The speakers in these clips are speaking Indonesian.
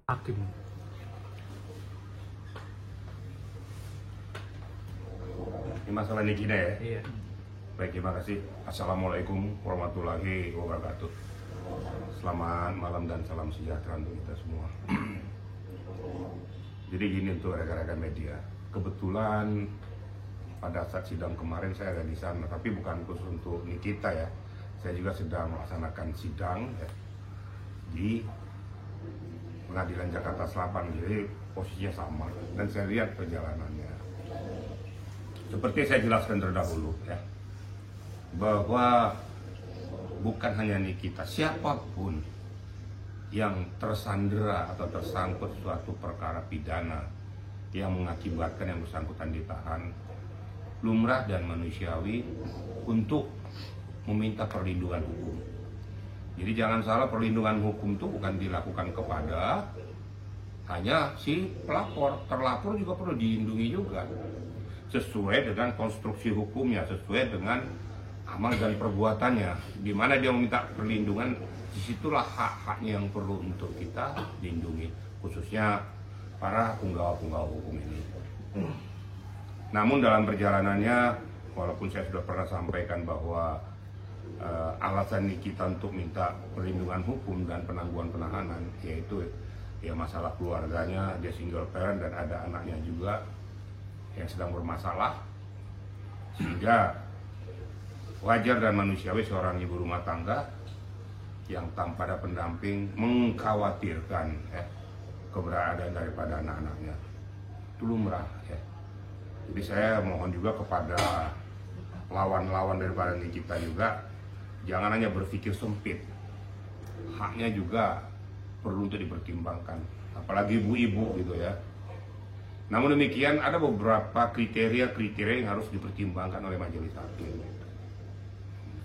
hakim. Ini masalah Nikita ya? Iya. Baik, terima kasih. Assalamualaikum warahmatullahi wabarakatuh. Selamat malam dan salam sejahtera untuk kita semua. Jadi gini untuk rekan-rekan media. Kebetulan pada saat sidang kemarin saya ada di sana, tapi bukan khusus untuk Nikita ya. Saya juga sedang melaksanakan sidang ya, di Pengadilan Jakarta Selatan, jadi posisinya sama dan saya lihat perjalanannya. Seperti saya jelaskan terdahulu ya, bahwa bukan hanya Nikita, siapapun yang tersandera atau tersangkut suatu perkara pidana yang mengakibatkan yang bersangkutan ditahan, lumrah dan manusiawi untuk meminta perlindungan hukum. Jadi jangan salah, perlindungan hukum itu bukan dilakukan kepada hanya si pelapor, terlapor juga perlu dilindungi juga sesuai dengan konstruksi hukumnya, sesuai dengan amal dan perbuatannya. Di mana dia meminta perlindungan, disitulah hak-haknya yang perlu untuk kita lindungi, khususnya para penggawa-penggawa hukum ini. Namun dalam perjalanannya, walaupun saya sudah pernah sampaikan bahwa alasan Nikita untuk minta perlindungan hukum dan penangguhan penahanan, yaitu ya masalah keluarganya, dia single parent dan ada anaknya juga yang sedang bermasalah, sehingga wajar dan manusiawi seorang ibu rumah tangga yang tanpa ada pendamping mengkhawatirkan keberadaan daripada anak-anaknya. Itu lumrah ya. Jadi saya mohon juga kepada lawan-lawan daripada Nikita juga, jangan hanya berpikir sempit, haknya juga perlu untuk dipertimbangkan, apalagi ibu-ibu gitu ya. Namun demikian ada beberapa kriteria yang harus dipertimbangkan oleh majelis hakim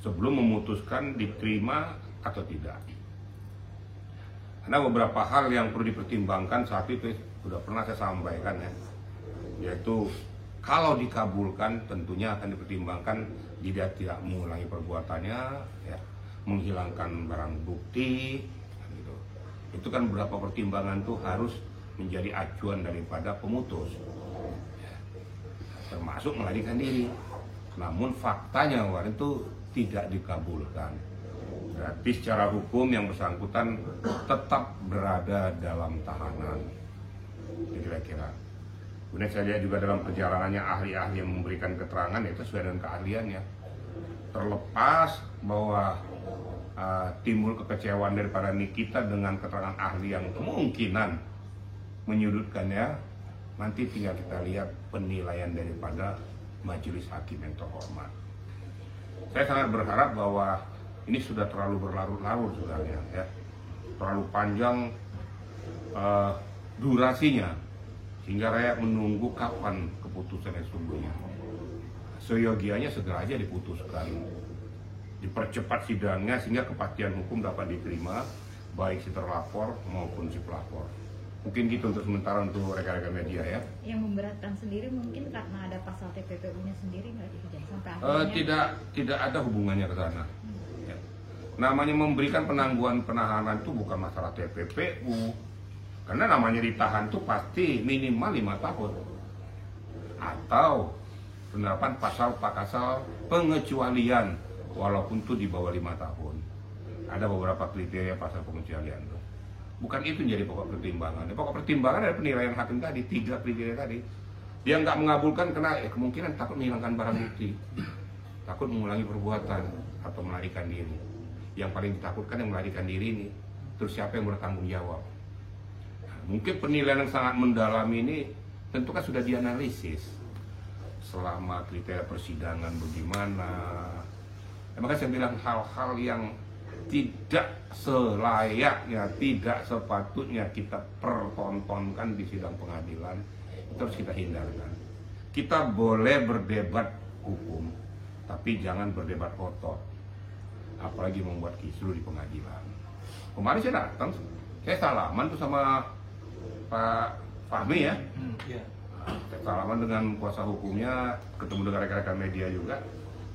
sebelum memutuskan diterima atau tidak. Ada beberapa hal yang perlu dipertimbangkan, saat itu sudah pernah saya sampaikan ya, yaitu kalau dikabulkan tentunya akan dipertimbangkan dia tidak mengulangi perbuatannya, ya, menghilangkan barang bukti, gitu. Itu kan beberapa pertimbangan tuh harus menjadi acuan daripada pemutus, ya, termasuk melarikan diri. Namun faktanya kemarin itu tidak dikabulkan. Berarti secara hukum yang bersangkutan tetap berada dalam tahanan. Kira-kira. Kemudian saya lihat juga dalam perjalanannya ahli-ahli yang memberikan keterangan itu sesuai dengan keahliannya. Terlepas bahwa timbul kekecewaan daripada Nikita dengan keterangan ahli yang kemungkinan menyudutkannya, nanti tinggal kita lihat penilaian daripada majelis hakim yang terhormat. Saya sangat berharap bahwa ini sudah terlalu berlarut-larut sebenarnya, ya, terlalu panjang durasinya, sehingga rakyat menunggu kapan keputusan yang sesungguhnya. Seyogianya segera aja diputuskan, dipercepat sidangnya sehingga kepastian hukum dapat diterima baik si terlapor maupun si pelapor. Mungkin gitu untuk sementara untuk rekan-rekan media ya. Yang memberatkan sendiri mungkin karena ada pasal TPPU-nya sendiri nggak sampai akhirnya? Tidak ada hubungannya ke sana. Ya. Namanya memberikan penangguhan penahanan itu bukan masalah TPPU. Karena namanya ditahan tuh pasti minimal 5 tahun. Atau penerapan pasal pengecualian walaupun itu di bawah 5 tahun. Ada beberapa kriteria pasal pengecualian tuh. Bukan itu menjadi pokok pertimbangan. Pokok pertimbangan adalah penilaian hakim tadi, 3 kriteria tadi. Dia nggak mengabulkan karena kemungkinan takut menghilangkan barang bukti, takut mengulangi perbuatan atau melarikan diri. Yang paling ditakutkan yang melarikan diri ini. Terus siapa yang bertanggung jawab? Mungkin penilaian yang sangat mendalam ini tentu kan sudah dianalisis selama kriteria persidangan bagaimana. Makanya saya bilang hal-hal yang tidak selayaknya, tidak sepatutnya kita pertontonkan di sidang pengadilan itu harus kita hindarkan. Kita boleh berdebat hukum, tapi jangan berdebat kotor, apalagi membuat kisruh di pengadilan. Kemarin saya datang, saya salaman tuh sama Pak Fahmi ya. Saya salaman dengan kuasa hukumnya, ketemu dengan rekan-rekan media juga.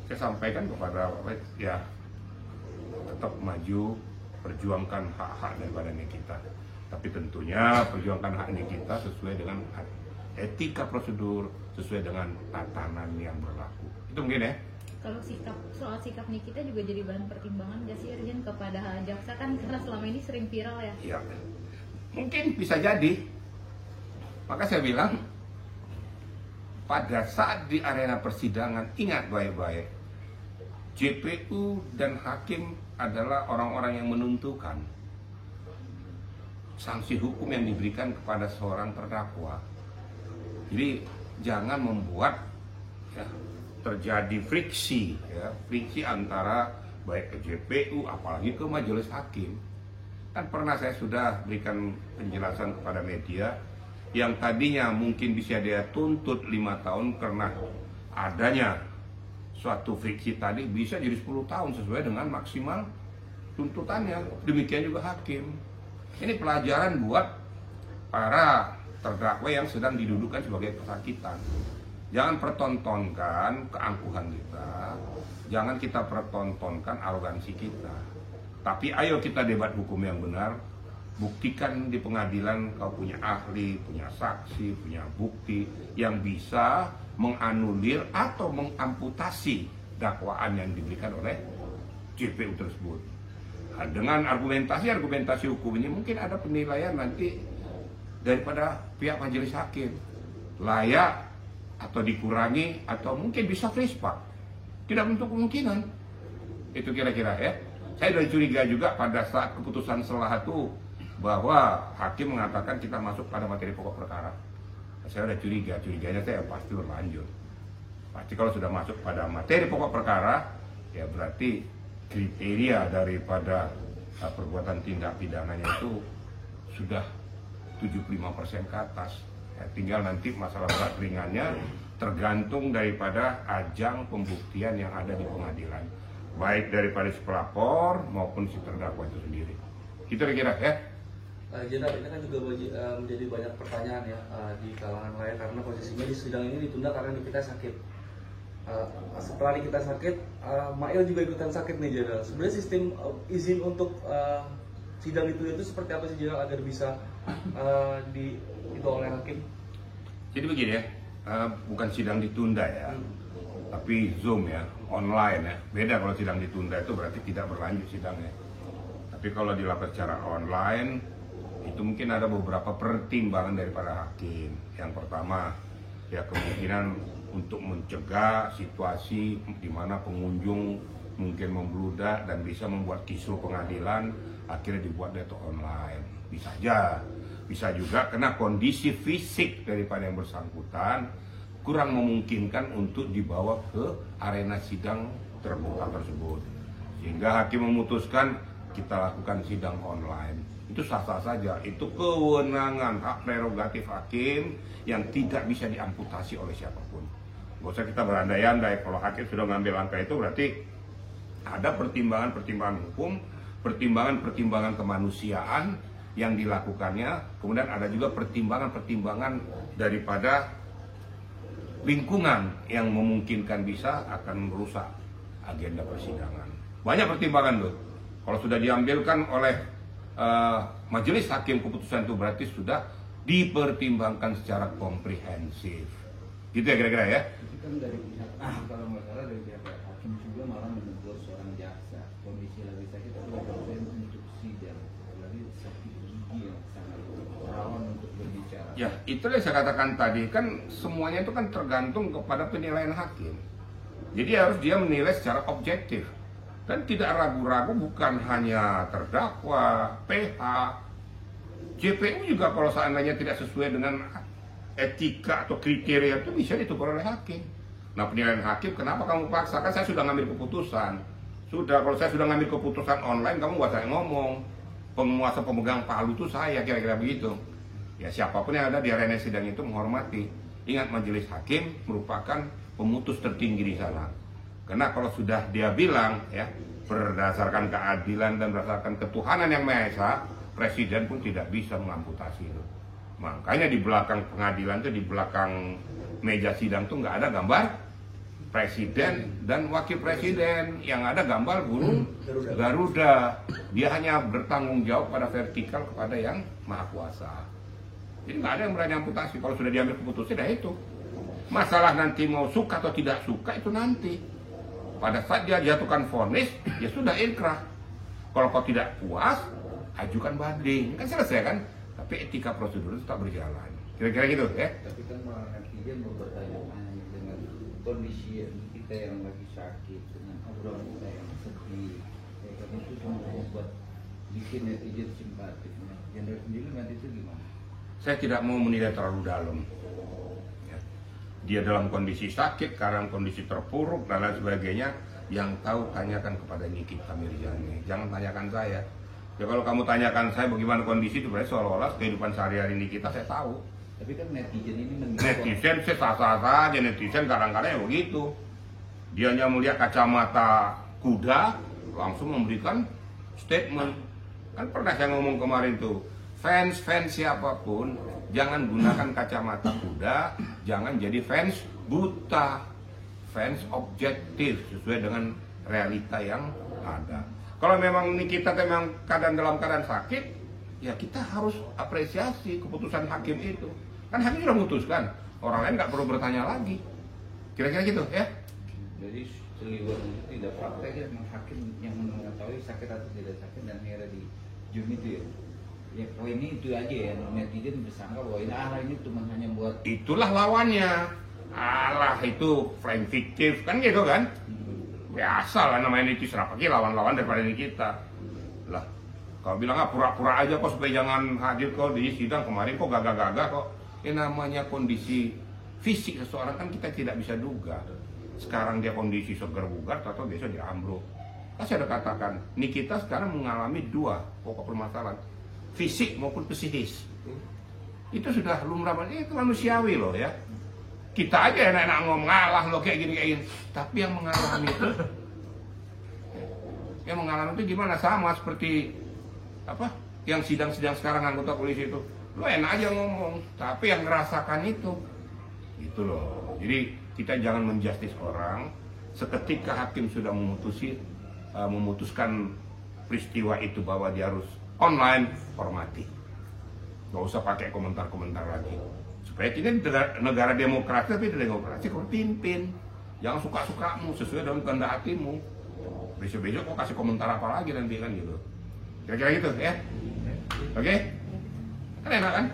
Saya sampaikan kepada ya tetap maju, perjuangkan hak-hak daripada Nikita. Tapi tentunya perjuangkan hak kita sesuai dengan etika prosedur, sesuai dengan tatanan yang berlaku. Itu mungkin ya. Kalau soal sikap Nikita juga jadi bahan pertimbangan nggak sih Irjen kepada jaksa, kan karena selama ini sering viral ya? Iya, mungkin bisa jadi. Maka saya bilang, pada saat di arena persidangan, ingat baik-baik, JPU dan hakim adalah orang-orang yang menentukan sanksi hukum yang diberikan kepada seorang terdakwa. Jadi jangan membuat ya, terjadi friksi antara baik ke JPU apalagi ke majelis hakim. Kan pernah saya sudah berikan penjelasan kepada media, yang tadinya mungkin bisa dia tuntut 5 tahun karena adanya suatu friksi tadi, bisa jadi 10 tahun sesuai dengan maksimal tuntutannya. Demikian juga hakim. Ini pelajaran buat para terdakwa yang sedang didudukan sebagai pesakitan. Jangan pertontonkan keangkuhan kita, jangan kita pertontonkan arogansi kita. Tapi ayo kita debat hukum yang benar. Buktikan di pengadilan kau punya ahli, punya saksi, punya bukti yang bisa menganulir atau mengamputasi dakwaan yang diberikan oleh JPU tersebut. Nah, dengan argumentasi hukum ini mungkin ada penilaian nanti daripada pihak majelis hakim, layak atau dikurangi atau mungkin bisa frispak. Tidak untuk kemungkinan. Itu kira-kira ya. Saya sudah curiga juga pada saat keputusan selah itu bahwa hakim mengatakan kita masuk pada materi pokok perkara. Saya sudah curiganya saya pasti berlanjut. Pasti kalau sudah masuk pada materi pokok perkara, ya berarti kriteria daripada perbuatan tindak pidananya itu sudah 75% ke atas. Ya, tinggal nanti masalah berat ringannya tergantung daripada ajang pembuktian yang ada di pengadilan, baik daripada si pelapor maupun si terdakwa itu sendiri. Itu kira-kira ya. Jenderal, ini kan juga menjadi banyak pertanyaan ya di kalangan rakyat karena posisinya di sidang ini ditunda karena Nikita sakit. Setelah Nikita sakit, Mail juga ikutan sakit nih Jenderal. Sebenarnya sistem izin untuk sidang itu seperti apa sih Jenderal agar bisa itu oleh hakim? Jadi begini ya, bukan sidang ditunda ya, tapi Zoom ya, online ya. Beda kalau sidang ditunda itu berarti tidak berlanjut sidangnya. Tapi kalau dilakukan secara online, itu mungkin ada beberapa pertimbangan daripada hakim. Yang pertama, ya kemungkinan untuk mencegah situasi di mana pengunjung mungkin membludak dan bisa membuat kisruh pengadilan, akhirnya dibuat itu online. Bisa aja. Bisa juga karena kondisi fisik daripada yang bersangkutan kurang memungkinkan untuk dibawa ke arena sidang terbuka tersebut. Sehingga hakim memutuskan kita lakukan sidang online. Itu sah-sah saja, itu kewenangan hak prerogatif hakim yang tidak bisa diamputasi oleh siapapun. Gak usah kita berandai-andai, kalau hakim sudah mengambil langkah itu berarti ada pertimbangan-pertimbangan hukum, pertimbangan-pertimbangan kemanusiaan yang dilakukannya, kemudian ada juga pertimbangan-pertimbangan daripada lingkungan yang memungkinkan bisa akan merusak agenda persidangan. Banyak pertimbangan tuh. Kalau sudah diambilkan oleh majelis hakim keputusan itu berarti sudah dipertimbangkan secara komprehensif. Gitu ya kira-kira ya. Itu kan dari pihak kalau nggak salah dari pihak hakim juga malah menegur seorang jaksa, kondisi lagi sakit tapi tidak untuk sidang, lagi sakit gigi yang sangat rawan untuk berbicara. Ya itu yang saya katakan tadi, kan semuanya itu kan tergantung kepada penilaian hakim. Jadi harus dia menilai secara objektif. Dan tidak ragu-ragu bukan hanya terdakwa, PH, JPU juga kalau seandainya tidak sesuai dengan etika atau kriteria itu bisa ditegur oleh hakim. Nah penilaian hakim, kenapa kamu paksa? Kan saya sudah ngambil keputusan. Sudah, kalau saya sudah ngambil keputusan online, kamu gak saya ngomong. Penguasa pemegang palu itu saya, kira-kira begitu. Ya siapapun yang ada di arena sidang itu menghormati. Ingat majelis hakim merupakan pemutus tertinggi di sana. Karena kalau sudah dia bilang ya berdasarkan keadilan dan berdasarkan ketuhanan yang Maha Esa, presiden pun tidak bisa mengamputasi itu. Makanya di belakang pengadilan itu, di belakang meja sidang tuh nggak ada gambar presiden dan wakil presiden, yang ada gambar burung Garuda. Dia hanya bertanggung jawab pada vertikal kepada yang maha kuasa. Jadi nggak ada yang berani amputasi. Kalau sudah diambil keputusan, ya itu. Masalah nanti mau suka atau tidak suka itu nanti. Pada saat dia jatuhkan vonis, ya sudah inkrah. Kalau kau tidak puas, ajukan banding. Kan selesai kan? Tapi etika prosedur itu tetap berjalan. Kira-kira gitu ya. Tapi kan malah netizen mau bertanya-tanya dengan kondisi kita yang lagi sakit, dengan obrolan kita yang sedih, ya kan itu cuma membuat bikin netizen simpatik. Nah, Jenderal sendiri nanti itu gimana? Saya tidak mau menilai terlalu dalam. Ya. Dia dalam kondisi sakit, karena kondisi terpuruk dan lain sebagainya. Yang tahu tanyakan kepada Nikita Mirzani. Jangan tanyakan saya. Ya kalau kamu tanyakan saya bagaimana kondisi itu, berarti seolah-olah kehidupan sehari-hari Nikita saya tahu. Tapi kan netizen ini Netizen saya sah-sah saja, netizen kadang-kadang ya begitu. Dia hanya melihat kacamata kuda, langsung memberikan statement. Kan pernah saya ngomong kemarin tuh, fans siapapun jangan gunakan kacamata kuda, jangan jadi fans buta, fans objektif sesuai dengan realita yang ada. Kalau memang Nikita memang dalam keadaan sakit, ya kita harus apresiasi keputusan hakim itu. Kan hakim sudah memutuskan, orang lain nggak perlu bertanya lagi. Kira-kira gitu ya. Jadi seliwer itu tidak prakteknya memang hakim yang mengetahui sakit atau tidak sakit dan akhirnya di Jum itu ya. Ya poinnya itu aja ya, netizen bersangka bahwa ini cuma hanya buat Itulah lawannya. Alah itu flying fiktif kan gitu kan. Biasa lah namanya netizen, apalagi lawan-lawan daripada kita. Lah, kalau bilang pura-pura aja kok supaya jangan hadir kok di sidang kemarin kok gagah-gagah kok. Namanya kondisi fisik seseorang kan kita tidak bisa duga. Sekarang dia kondisi segar bugar atau besok dia ambruk. Saya sudah katakan, Nikita sekarang mengalami dua pokok permasalahan, fisik maupun psikis. Itu sudah lumrah, itu manusiawi loh ya. Kita aja enak-enak ngomong ngalah loh kayak gini. Tapi yang mengalami itu, gimana, sama seperti apa? Yang sidang-sidang sekarang anggota polisi itu. Lo enak aja ngomong, tapi yang ngerasakan itu gitu loh. Jadi kita jangan menjustis orang. Seketika hakim sudah memutuskan peristiwa itu bahwa dia harus online, hormati. Gak usah pakai komentar-komentar lagi. Supaya ini negara demokrasi, tapi demokrasi kau pimpin. Jangan suka-sukamu, sesuai dengan kehendak hatimu. Besok-besok kau kasih komentar apa lagi nanti kan gitu. Kira-kira gitu ya. Oke? Kan enak kan?